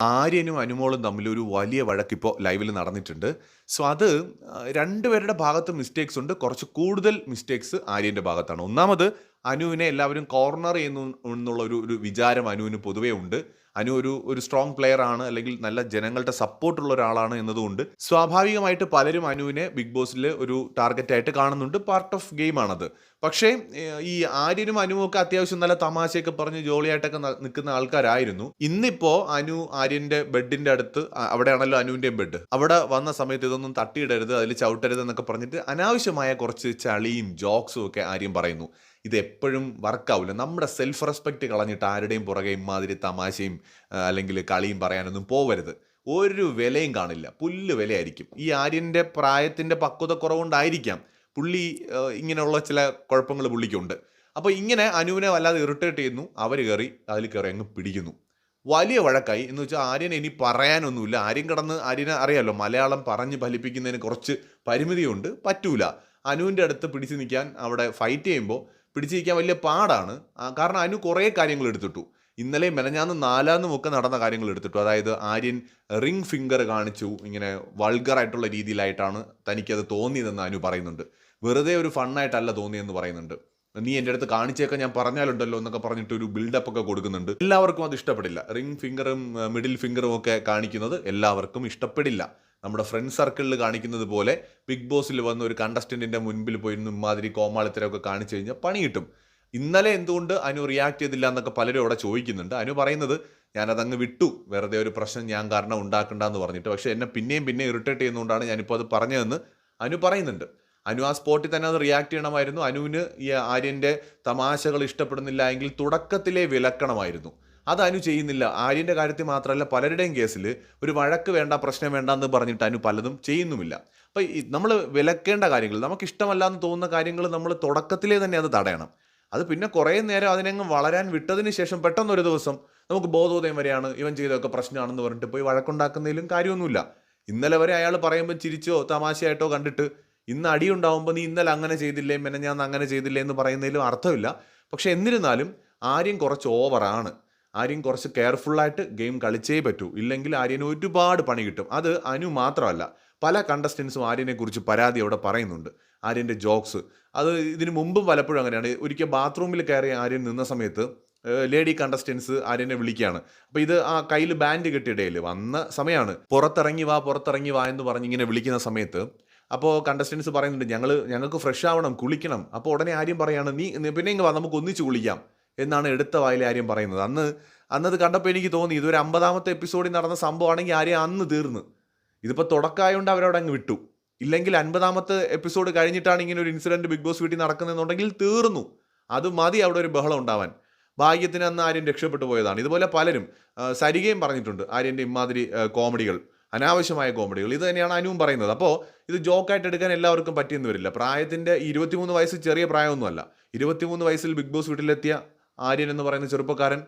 ആര്യനും അനുമോളും തമ്മിൽ ഒരു വലിയ വഴക്കിപ്പോൾ ലൈവിൽ നടന്നിട്ടുണ്ട്. സോ അത് രണ്ടുപേരുടെ ഭാഗത്ത് മിസ്റ്റേക്സ് ഉണ്ട്. കുറച്ച് കൂടുതൽ മിസ്റ്റേക്സ് ആര്യൻ്റെ ഭാഗത്താണ്. ഒന്നാമത് അനുവിനെ എല്ലാവരും കോർണർ ചെയ്യുന്നു എന്നുള്ള ഒരു ഒരു വിചാരം അനുവിന് പൊതുവേ ഉണ്ട്. അനു ഒരു ഒരു സ്ട്രോങ് പ്ലെയർ ആണ്, അല്ലെങ്കിൽ നല്ല ജനങ്ങളുടെ സപ്പോർട്ടുള്ള ഒരാളാണ് എന്നതുകൊണ്ട് സ്വാഭാവികമായിട്ട് പലരും അനുവിനെ ബിഗ് ബോസിൽ ഒരു ടാർഗറ്റായിട്ട് കാണുന്നുണ്ട്. പാർട്ട് ഓഫ് ഗെയിമാണത്. പക്ഷേ ഈ ആര്യനും അനുവും ഒക്കെ അത്യാവശ്യം നല്ല തമാശയൊക്കെ പറഞ്ഞ് ജോളിയായിട്ടൊക്കെ നിൽക്കുന്ന ആൾക്കാരായിരുന്നു. ഇന്നിപ്പോ ആര്യന്റെ ബെഡിന്റെ അടുത്ത്, അവിടെയാണല്ലോ അനുവിന്റെ ബെഡ്, അവിടെ വന്ന സമയത്ത് ഇതൊന്നും തട്ടിയിടരുത്, അതിൽ ചവിട്ടരുത് എന്നൊക്കെ പറഞ്ഞിട്ട് അനാവശ്യമായ കുറച്ച് ചളിയും ജോക്സും ഒക്കെ ആര്യം പറയുന്നു. ഇത് എപ്പോഴും വർക്കാവില്ല. നമ്മുടെ സെൽഫ് റെസ്പെക്റ്റ് കളഞ്ഞിട്ട് ആരുടെയും പുറകെ ഇമാതിരി തമാശയും അല്ലെങ്കിൽ കളിയും പറയാനൊന്നും പോവരുത്. ഒരു വിലയും കാണില്ല, പുല്ല് വിലയായിരിക്കും. ഈ ആര്യന്റെ പ്രായത്തിന്റെ പക്വത കുറവുകൊണ്ടായിരിക്കാം പുള്ളി ഇങ്ങനെയുള്ള ചില കുഴപ്പങ്ങൾ പുള്ളിക്കുണ്ട്. അപ്പോൾ ഇങ്ങനെ അനുവിനെ വല്ലാതെ ഇറിറ്റേറ്റ് ചെയ്യുന്നു. അവർ അതിൽ കയറി അങ്ങ് പിടിക്കുന്നു. വലിയ വഴക്കായി. എന്ന് വെച്ചാൽ ആര്യൻ ഇനി പറയാനൊന്നുമില്ല. ആര്യനെ അറിയാലോ, മലയാളം പറഞ്ഞ് ഫലിപ്പിക്കുന്നതിന് കുറച്ച് പരിമിതിയുണ്ട്, പറ്റൂല. അനുവിൻ്റെ അടുത്ത് പിടിച്ചു നിൽക്കാൻ അവിടെ ഫൈറ്റ് ചെയ്യുമ്പോൾ പിടിച്ചു നിൽക്കാൻ വലിയ പാടാണ്. കാരണം അനു കുറേ കാര്യങ്ങൾ എടുത്തിട്ടു. ഇന്നലെ മെനഞ്ഞാന്ന് നാലാന്നും ഒക്കെ നടന്ന കാര്യങ്ങൾ എടുത്തിട്ടു. അതായത് ആര്യൻ റിംഗ് ഫിംഗർ കാണിച്ചു, ഇങ്ങനെ വൾഗറായിട്ടുള്ള രീതിയിലായിട്ടാണ് തനിക്കത് തോന്നിയതെന്ന് അനു പറയുന്നുണ്ട്. വെറുതെ ഒരു ഫണ്ണായിട്ടല്ല തോന്നിയെന്ന് പറയുന്നുണ്ട്. നീ എൻ്റെ അടുത്ത് കാണിച്ചേക്കാൻ ഞാൻ പറഞ്ഞാലുണ്ടല്ലോ എന്നൊക്കെ പറഞ്ഞിട്ട് ഒരു ബിൽഡപ്പ് ഒക്കെ കൊടുക്കുന്നുണ്ട്. എല്ലാവർക്കും അത് ഇഷ്ടപ്പെടില്ല. റിംഗ് ഫിംഗറും മിഡിൽ ഫിംഗറും ഒക്കെ കാണിക്കുന്നത് എല്ലാവർക്കും ഇഷ്ടപ്പെടില്ല. നമ്മുടെ ഫ്രണ്ട് സർക്കിളിൽ കാണിക്കുന്നത് പോലെ ബിഗ് ബോസിൽ വന്ന ഒരു കണ്ടസ്റ്റന്റിന്റെ മുൻപിൽ പോയിരുന്നു ഇമാതിരി കോമാളിത്തരമൊക്കെ കാണിച്ചു കഴിഞ്ഞാൽ പണി കിട്ടും. ഇന്നലെ എന്തുകൊണ്ട് അനു റിയാക്ട് ചെയ്തില്ല എന്നൊക്കെ പലരും അവിടെ ചോദിക്കുന്നുണ്ട്. അനു പറയുന്നത് ഞാനതങ്ങ് വിട്ടു, വെറുതെ ഒരു പ്രശ്നം ഞാൻ കാരണം ഉണ്ടാക്കണ്ടെന്ന് പറഞ്ഞിട്ട്. പക്ഷെ എന്നെ പിന്നെയും ഇറിറ്റേറ്റ് ചെയ്യുന്നതുകൊണ്ടാണ് ഞാനിപ്പോൾ അത് പറഞ്ഞതെന്ന് അനു പറയുന്നുണ്ട്. അനു ആ സ്പോട്ടിൽ തന്നെ അത് റിയാക്ട് ചെയ്യണമായിരുന്നു. അനുവിന് ഈ ആര്യൻ്റെ തമാശകൾ ഇഷ്ടപ്പെടുന്നില്ല എങ്കിൽ തുടക്കത്തിലേ വിലക്കണമായിരുന്നു. അത് അനു ചെയ്യുന്നില്ല. ആര്യൻ്റെ കാര്യത്തിൽ മാത്രമല്ല, പലരുടെയും കേസിൽ ഒരു വഴക്ക് വേണ്ട, പ്രശ്നം വേണ്ട എന്ന് പറഞ്ഞിട്ട് അനു പലതും ചെയ്യുന്നുമില്ല. അപ്പം നമ്മൾ വിലക്കേണ്ട കാര്യങ്ങൾ, നമുക്ക് ഇഷ്ടമല്ലാന്ന് തോന്നുന്ന കാര്യങ്ങൾ നമ്മൾ തുടക്കത്തിലേ തന്നെ അത് തടയണം. അത് പിന്നെ കുറേ നേരം അതിനങ്ങ് വളരാൻ വിട്ടതിന് ശേഷം പെട്ടെന്നൊരു ദിവസം നമുക്ക് ബോധോദയം വരെയാണ് ഇവൻ ചെയ്തൊക്കെ പ്രശ്നമാണെന്ന് പറഞ്ഞിട്ട് പോയി വഴക്കുണ്ടാക്കുന്നതിലും കാര്യമൊന്നുമില്ല. ഇന്നലെ വരെ അയാൾ പറയുമ്പോൾ ചിരിച്ചോ തമാശയായിട്ടോ കണ്ടിട്ട് ഇന്ന് അടിയുണ്ടാവുമ്പോൾ നീ ഇന്നലെ അങ്ങനെ ചെയ്തില്ലേ, മെനഞ്ഞാന്ന് അങ്ങനെ ചെയ്തില്ലേ എന്ന് പറയുന്നതിലും അർത്ഥമില്ല. പക്ഷെ എന്നിരുന്നാലും ആര്യൻ കുറച്ച് ഓവറാണ്. ആര്യൻ കുറച്ച് കെയർഫുള്ളായിട്ട് ഗെയിം കളിച്ചേ പറ്റൂ. ഇല്ലെങ്കിൽ ആര്യന് ഒരുപാട് പണി കിട്ടും. അത് അനു മാത്രമല്ല, പല കണ്ടസ്റ്റൻസും ആര്യനെക്കുറിച്ച് പരാതി അവിടെ പറയുന്നുണ്ട്. ആര്യൻ്റെ ജോക്സ് അത് ഇതിനു മുമ്പും പലപ്പോഴും അങ്ങനെയാണ്. ഒരിക്കൽ ബാത്റൂമിൽ കയറി ആര്യൻ നിന്ന സമയത്ത് ലേഡി കണ്ടസ്റ്റൻസ് ആര്യനെ വിളിക്കുകയാണ്. അപ്പോൾ ഇത് ആ കയ്യിൽ ബാൻഡ് കെട്ടിയിടയിൽ വന്ന സമയമാണ്. പുറത്തിറങ്ങി വാ എന്ന് പറഞ്ഞ് ഇങ്ങനെ വിളിക്കുന്ന സമയത്ത് അപ്പോൾ കണ്ടസ്റ്റൻസ് പറയുന്നുണ്ട് ഞങ്ങൾക്ക് ഫ്രഷ് ആവണം, കുളിക്കണം. അപ്പോൾ ഉടനെ ആര്യം പറയാണ് നീ പിന്നെ ഇങ്ങ് വാ, നമുക്ക് ഒന്നിച്ച് കുളിക്കാം എന്നാണ് എടുത്ത വായിൽ ആര്യം പറയുന്നത്. അന്നത് കണ്ടപ്പോൾ എനിക്ക് തോന്നി ഇതൊരു 50ാമത്തെ എപ്പിസോഡിൽ നടന്ന സംഭവമാണെങ്കിൽ ആര്യം അന്ന് തീർന്ന്. ഇതിപ്പോൾ തുടക്കമായതുകൊണ്ട് അവരവിടെ അങ്ങ് വിട്ടു. ഇല്ലെങ്കിൽ 50ാമത്തെ എപ്പിസോഡ് കഴിഞ്ഞിട്ടാണ് ഇങ്ങനെ ഒരു ഇൻസിഡൻറ്റ് ബിഗ് ബോസ് വീട്ടിൽ നടക്കുന്നതെന്നുണ്ടെങ്കിൽ തീർന്നു. അത് മതി അവിടെ ഒരു ബഹളം ഉണ്ടാവാൻ. ഭാഗ്യത്തിന് അന്ന് ആര്യൻ രക്ഷപ്പെട്ടു പോയതാണ്. ഇതുപോലെ പലരും സരികയും പറഞ്ഞിട്ടുണ്ട് ആര്യൻ്റെ ഇമാതിരി കോമഡികൾ, അനാവശ്യമായ കോമഡികൾ. ഇത് തന്നെയാണ് അനുവും പറയുന്നത്. അപ്പോൾ ഇത് ജോക്കായിട്ട് എടുക്കാൻ എല്ലാവർക്കും പറ്റിയെന്ന് വരില്ല. പ്രായത്തിൻ്റെ 23 വയസ്സ് ചെറിയ പ്രായമൊന്നുമല്ല. 23 വയസ്സിൽ ബിഗ് ബോസ് വീട്ടിലെത്തിയ ആര്യൻ എന്ന് പറയുന്ന ചെറുപ്പക്കാരൻ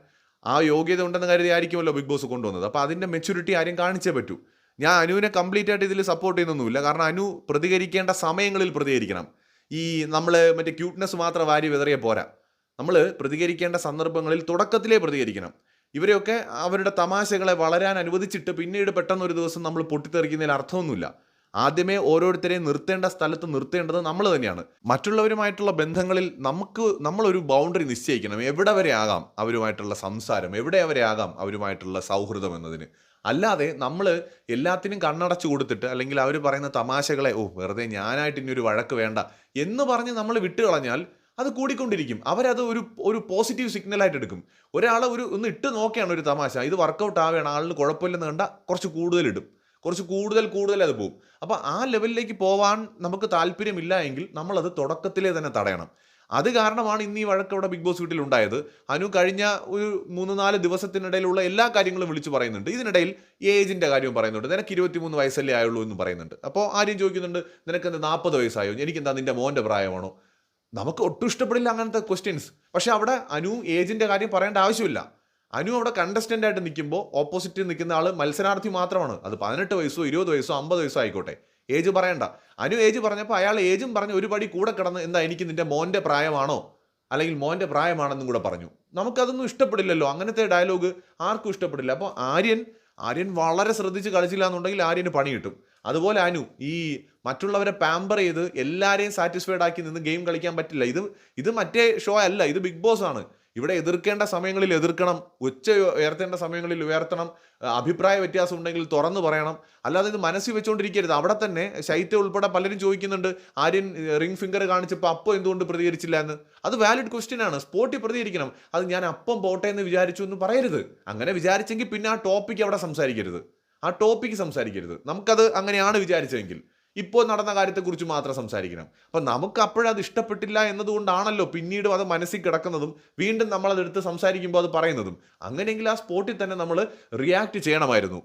ആ യോഗ്യത ഉണ്ടെന്ന് കരുതി ആയിരിക്കുമല്ലോ ബിഗ് ബോസ് കൊണ്ടുവന്നത്. അപ്പോൾ അതിൻ്റെ മെച്യൂരിറ്റി ആര്യം കാണിച്ചേ പറ്റൂ. ഞാൻ അനുവിനെ കംപ്ലീറ്റ് ആയിട്ട് ഇതിൽ സപ്പോർട്ട് ചെയ്യുന്നൊന്നുമില്ല. കാരണം അനു പ്രതികരിക്കേണ്ട സമയങ്ങളിൽ പ്രതികരിക്കണം. ഈ നമ്മൾ മറ്റേ ക്യൂട്ട്നെസ് മാത്രം വാരി വിതറിയ പോരാ. നമ്മൾ പ്രതികരിക്കേണ്ട സന്ദർഭങ്ങളിൽ തുടക്കത്തിലേ പ്രതികരിക്കണം. ഇവരെയൊക്കെ അവരുടെ തമാശകളെ വളരാൻ അനുവദിച്ചിട്ട് പിന്നീട് പെട്ടെന്നൊരു ദിവസം നമ്മൾ പൊട്ടിത്തെറിക്കുന്നതിൽ അർത്ഥമൊന്നുമില്ല. ആദ്യമേ ഓരോരുത്തരെയും നിർത്തേണ്ട സ്ഥലത്ത് നിർത്തേണ്ടത് നമ്മൾ തന്നെയാണ്. മറ്റുള്ളവരുമായിട്ടുള്ള ബന്ധങ്ങളിൽ നമ്മളൊരു ബൗണ്ടറി നിശ്ചയിക്കണം. എവിടെ വരെ ആകാം അവരുമായിട്ടുള്ള സംസാരം, എവിടെ വരെ ആകാം അവരുമായിട്ടുള്ള സൗഹൃദം എന്നതിന്. അല്ലാതെ നമ്മൾ എല്ലാത്തിനും കണ്ണടച്ചു കൊടുത്തിട്ട്, അല്ലെങ്കിൽ അവർ പറയുന്ന തമാശകളെ വെറുതെ ഞാനായിട്ട് ഇനി ഒരു വഴക്ക് വേണ്ട എന്ന് പറഞ്ഞ് നമ്മൾ വിട്ടുകളഞ്ഞാൽ അത് കൂടിക്കൊണ്ടിരിക്കും. അവരത് ഒരു പോസിറ്റീവ് സിഗ്നലായിട്ട് എടുക്കും. ഒരാളെ ഒന്ന് ഇട്ട് നോക്കിയാണ് ഒരു തമാശ, ഇത് വർക്കൗട്ട് ആവുകയാണ്, ആളിന് കുഴപ്പമില്ലെന്ന് കണ്ട കുറച്ച് കൂടുതൽ ഇടും, കുറച്ച് കൂടുതൽ അത് പോകും. അപ്പോൾ ആ ലെവലിലേക്ക് പോവാൻ നമുക്ക് താല്പര്യമില്ല എങ്കിൽ നമ്മളത് തുടക്കത്തിലേ തന്നെ തടയണം. അത് കാരണമാണ് ഇന്ന് ഈ വഴക്ക് അവിടെ ബിഗ് ബോസ് വീട്ടിൽ ഉണ്ടായത്. അനു കഴിഞ്ഞ ഒരു 3-4 ദിവസത്തിനിടയിലുള്ള എല്ലാ കാര്യങ്ങളും വിളിച്ചു പറയുന്നുണ്ട്. ഇതിനിടയിൽ ഏജിൻ്റെ കാര്യവും പറയുന്നുണ്ട്. നിനക്ക് 23 വയസ്സല്ലേ ആയുള്ളൂ എന്ന് പറയുന്നുണ്ട്. അപ്പോൾ ആരും ചോദിക്കുന്നുണ്ട് നിനക്കെന്ത് 40 വയസ്സായോ, എനിക്കെന്താ നിൻ്റെ മോൻ്റെ പ്രായമാണോ? നമുക്ക് ഒട്ടും ഇഷ്ടപ്പെടില്ല അങ്ങനത്തെ ക്വസ്റ്റ്യൻസ്. പക്ഷെ അവിടെ അനു ഏജിൻ്റെ കാര്യം പറയേണ്ട ആവശ്യമില്ല. അനു അവിടെ കണ്ടസ്റ്റൻ്റ് ആയിട്ട് നിൽക്കുമ്പോൾ ഓപ്പോസിറ്റ് നിൽക്കുന്ന ആൾ മത്സരാർത്ഥി മാത്രമാണ്. അത് 18 വയസ്സോ 20 വയസ്സോ 50 വയസ്സോ ആയിക്കോട്ടെ, ഏജ് പറയണ്ട. അനു ഏജ് പറഞ്ഞപ്പോൾ അയാൾ ഏജും പറഞ്ഞ് ഒരു പടി കൂടെ കിടന്ന് എന്താ എനിക്ക് നിൻ്റെ മോൻ്റെ പ്രായമാണോ അല്ലെങ്കിൽ മോൻ്റെ പ്രായമാണെന്നും കൂടെ പറഞ്ഞു. നമുക്കതൊന്നും ഇഷ്ടപ്പെടില്ലല്ലോ. അങ്ങനത്തെ ഡയലോഗ് ആർക്കും ഇഷ്ടപ്പെടില്ല. അപ്പോൾ ആര്യൻ ആര്യൻ വളരെ ശ്രദ്ധിച്ച് കളിച്ചില്ല എന്നുണ്ടെങ്കിൽ ആര്യന് പണി കിട്ടും. അതുപോലെ അനു ഈ മറ്റുള്ളവരെ പാമ്പർ ചെയ്ത് എല്ലാവരെയും സാറ്റിസ്ഫൈഡ് ആക്കി നിന്ന് ഗെയിം കളിക്കാൻ പറ്റില്ല. ഇത് മറ്റേ ഷോ അല്ല, ഇത് ബിഗ് ബോസ് ആണ്. ഇവിടെ എതിർക്കേണ്ട സമയങ്ങളിൽ എതിർക്കണം, ഒച്ച ഉയർത്തേണ്ട സമയങ്ങളിൽ ഉയർത്തണം, അഭിപ്രായ വ്യത്യാസം ഉണ്ടെങ്കിൽ തുറന്നു പറയണം. അല്ലാതെ ഇത് മനസ്സിൽ വെച്ചുകൊണ്ടിരിക്കരുത്. അവിടെ തന്നെ ശൈത്യ ഉൾപ്പെടെ പലരും ചോദിക്കുന്നുണ്ട്, ആര്യൻ റിംഗ് ഫിംഗർ കാണിച്ചപ്പോൾ അപ്പം എന്തുകൊണ്ട് പ്രതികരിച്ചില്ല എന്ന്. അത് വാലിഡ് ക്വസ്റ്റ്യൻ ആണ്, സ്പോട്ടിൽ പ്രതികരിക്കണം. അത് ഞാൻ അപ്പം പോട്ടെ എന്ന് വിചാരിച്ചു എന്ന് പറയരുത്. അങ്ങനെ വിചാരിച്ചെങ്കിൽ പിന്നെ ആ ടോപ്പിക്ക് അവിടെ സംസാരിക്കരുത്, നമുക്കത് അങ്ങനെയാണ് വിചാരിച്ചതെങ്കിൽ ഇപ്പോൾ നടന്ന കാര്യത്തെക്കുറിച്ച് മാത്രം സംസാരിക്കണം. അപ്പം നമുക്ക് അപ്പോഴത് ഇഷ്ടപ്പെട്ടില്ല എന്നതുകൊണ്ടാണല്ലോ പിന്നീടും അത് മനസ്സിൽ കിടക്കുന്നതും വീണ്ടും നമ്മളതെടുത്ത് സംസാരിക്കുമ്പോൾ അത് പറയുന്നതും. അങ്ങനെയെങ്കിൽ ആ സ്പോട്ടിൽ തന്നെ നമ്മൾ റിയാക്ട് ചെയ്യണമായിരുന്നു.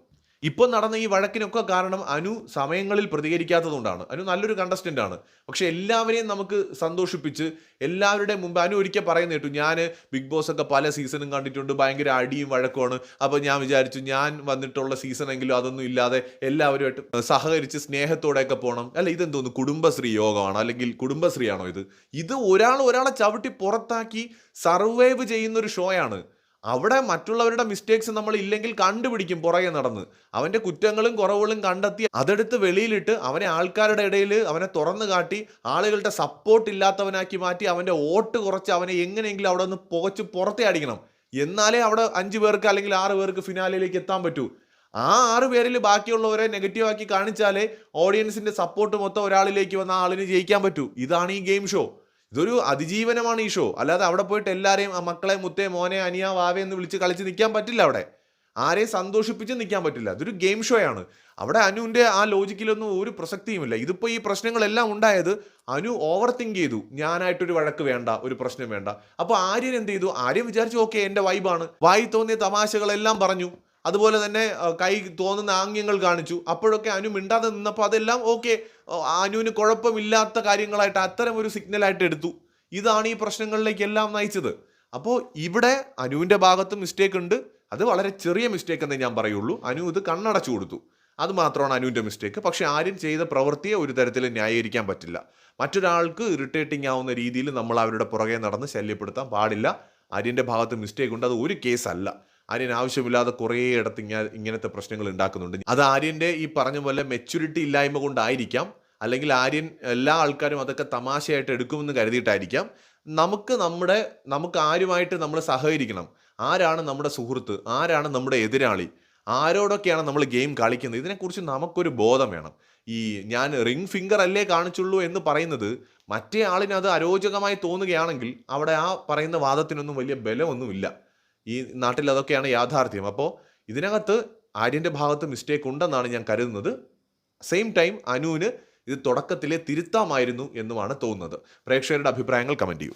ഇപ്പോൾ നടന്ന ഈ വഴക്കിനൊക്കെ കാരണം അനു സമയങ്ങളിൽ പ്രതികരിക്കാത്തതുകൊണ്ടാണ്. അനു നല്ലൊരു കണ്ടസ്റ്റൻ്റ് ആണ്, പക്ഷെ എല്ലാവരെയും നമുക്ക് സന്തോഷിപ്പിച്ച് എല്ലാവരുടെയും മുമ്പ് അനു ഒരിക്കൽ പറയുന്ന കേട്ടു, ഞാൻ ബിഗ് ബോസ് ഒക്കെ പല സീസണും കണ്ടിട്ടുണ്ട്, ഭയങ്കര അടിയും വഴക്കമാണ്. അപ്പോൾ ഞാൻ വിചാരിച്ചു ഞാൻ വന്നിട്ടുള്ള സീസണെങ്കിലും അതൊന്നും ഇല്ലാതെ എല്ലാവരുമായിട്ട് സഹകരിച്ച് സ്നേഹത്തോടെയൊക്കെ പോകണം. അല്ല, ഇതെന്തോന്നു കുടുംബശ്രീ യോഗമാണോ, അല്ലെങ്കിൽ കുടുംബശ്രീയാണോ ഇത് ഒരാളെ ചവിട്ടി പുറത്താക്കി സർവൈവ് ചെയ്യുന്നൊരു ഷോയാണ്. അവിടെ മറ്റുള്ളവരുടെ മിസ്റ്റേക്സ് നമ്മൾ ഇല്ലെങ്കിൽ കണ്ടുപിടിക്കും, പുറകെ നടന്ന് അവൻ്റെ കുറ്റങ്ങളും കുറവുകളും കണ്ടെത്തി അതെടുത്ത് വെളിയിലിട്ട് അവനെ ആൾക്കാരുടെ ഇടയിൽ അവനെ തുറന്നു കാട്ടി ആളുകളുടെ സപ്പോർട്ട് ഇല്ലാത്തവനാക്കി മാറ്റി അവൻ്റെ വോട്ട് കുറച്ച് അവനെ എങ്ങനെയെങ്കിലും അവിടെ നിന്ന് പുകച്ച് പുറത്തെ അടിക്കണം. എന്നാലേ അവിടെ 5 പേർക്ക് അല്ലെങ്കിൽ 6 പേർക്ക് ഫിനാലയിലേക്ക് എത്താൻ പറ്റൂ. ആ 6 പേരിൽ ബാക്കിയുള്ളവരെ നെഗറ്റീവാക്കി കാണിച്ചാലേ ഓഡിയൻസിൻ്റെ സപ്പോർട്ട് മൊത്തം ഒരാളിലേക്ക് വന്ന ആളിന് ജയിക്കാൻ പറ്റൂ. ഇതാണ് ഈ ഗെയിം ഷോ. ഇതൊരു അതിജീവനമാണ് ഈ ഷോ. അല്ലാതെ അവിടെ പോയിട്ട് എല്ലാവരെയും മക്കളെ, മുത്തേ, മോനെ, അനിയ, വാവേ എന്ന് വിളിച്ച് കളിച്ച് നിൽക്കാൻ പറ്റില്ല. അവിടെ ആരെയും സന്തോഷിപ്പിച്ച് നിൽക്കാൻ പറ്റില്ല. ഇതൊരു ഗെയിം ഷോ ആണ്. അവിടെ അനുവിൻ്റെ ആ ലോജിക്കിലൊന്നും ഒരു പ്രസക്തിയുമില്ല. ഇതിപ്പോൾ ഈ പ്രശ്നങ്ങളെല്ലാം ഉണ്ടായത് അനു ഓവർ തിങ്ക് ചെയ്തു, ഞാനായിട്ടൊരു വഴക്ക് വേണ്ട, ഒരു പ്രശ്നം വേണ്ട. അപ്പോൾ ആര്യൻ എന്ത് ചെയ്തു? ആര്യൻ വിചാരിച്ചു ഓക്കെ എൻ്റെ വൈബാണ്, വായി തോന്നിയ തമാശകളെല്ലാം പറഞ്ഞു, അതുപോലെ തന്നെ കൈ തോന്നുന്ന ആംഗ്യങ്ങൾ കാണിച്ചു. അപ്പോഴൊക്കെ അനു മിണ്ടാതെ നിന്നപ്പോൾ അതെല്ലാം ഓക്കെ, അനുവിന് കുഴപ്പമില്ലാത്ത കാര്യങ്ങളായിട്ട് അത്തരം ഒരു സിഗ്നലായിട്ട് എടുത്തു. ഇതാണ് ഈ പ്രശ്നങ്ങളിലേക്കെല്ലാം നയിച്ചത്. അപ്പോൾ ഇവിടെ അനുവിൻ്റെ ഭാഗത്ത് മിസ്റ്റേക്ക് ഉണ്ട്. അത് വളരെ ചെറിയ മിസ്റ്റേക്ക് എന്നേ ഞാൻ പറയുള്ളൂ. അനു ഇത് കണ്ണടച്ചു കൊടുത്തു, അത് മാത്രമാണ് അനുവിൻ്റെ മിസ്റ്റേക്ക്. പക്ഷേ ആര്യൻ ചെയ്ത പ്രവൃത്തിയെ ഒരു തരത്തിൽ ന്യായീകരിക്കാൻ പറ്റില്ല. മറ്റൊരാൾക്ക് ഇറിറ്റേറ്റിംഗ് ആവുന്ന രീതിയിൽ നമ്മൾ അവരുടെ പുറകെ നടന്ന് ശല്യപ്പെടുത്താൻ പാടില്ല. ആര്യൻ്റെ ഭാഗത്ത് മിസ്റ്റേക്ക് ഉണ്ട്, അത് ഒരു കേസല്ല. ആര്യൻ ആവശ്യമില്ലാതെ കുറേ ഇടത്ത് ഇങ്ങനത്തെ പ്രശ്നങ്ങൾ ഉണ്ടാക്കുന്നുണ്ട്. അത് ആര്യൻ്റെ ഈ പറഞ്ഞ പോലെ മെച്യൂരിറ്റി ഇല്ലായ്മ കൊണ്ടായിരിക്കാം, അല്ലെങ്കിൽ ആര്യൻ എല്ലാ ആൾക്കാരും അതൊക്കെ തമാശയായിട്ട് എടുക്കുമെന്ന് കരുതിയിട്ടായിരിക്കാം. നമുക്ക് ആരുമായിട്ട് നമ്മൾ സഹകരിക്കണം, ആരാണ് നമ്മുടെ സുഹൃത്ത്, ആരാണ് നമ്മുടെ എതിരാളി, ആരോടൊക്കെയാണ് നമ്മൾ ഗെയിം കളിക്കുന്നത്, ഇതിനെക്കുറിച്ച് നമുക്കൊരു ബോധം വേണം. ഈ ഞാൻ റിംഗ് ഫിംഗർ അല്ലേ കാണിച്ചുള്ളൂ എന്ന് പറയുന്നത് മറ്റേ ആളിന് അത് അരോചകമായി തോന്നുകയാണെങ്കിൽ അവിടെ ആ പറയുന്ന വാദത്തിനൊന്നും വലിയ ബലമൊന്നുമില്ല. ഈ നാട്ടിൽ അതൊക്കെയാണ് യാഥാർത്ഥ്യം. അപ്പോൾ ഇതിനകത്ത് ആര്യൻ്റെ ഭാഗത്ത് മിസ്റ്റേക്ക് ഉണ്ടെന്നാണ് ഞാൻ കരുതുന്നത്. സെയിം ടൈം അനുവിന് ഇത് തുടക്കത്തിലെ തിരുത്താമായിരുന്നു എന്നുമാണ് തോന്നുന്നത്. പ്രേക്ഷകരുടെ അഭിപ്രായങ്ങൾ കമൻറ്റ് ചെയ്യൂ.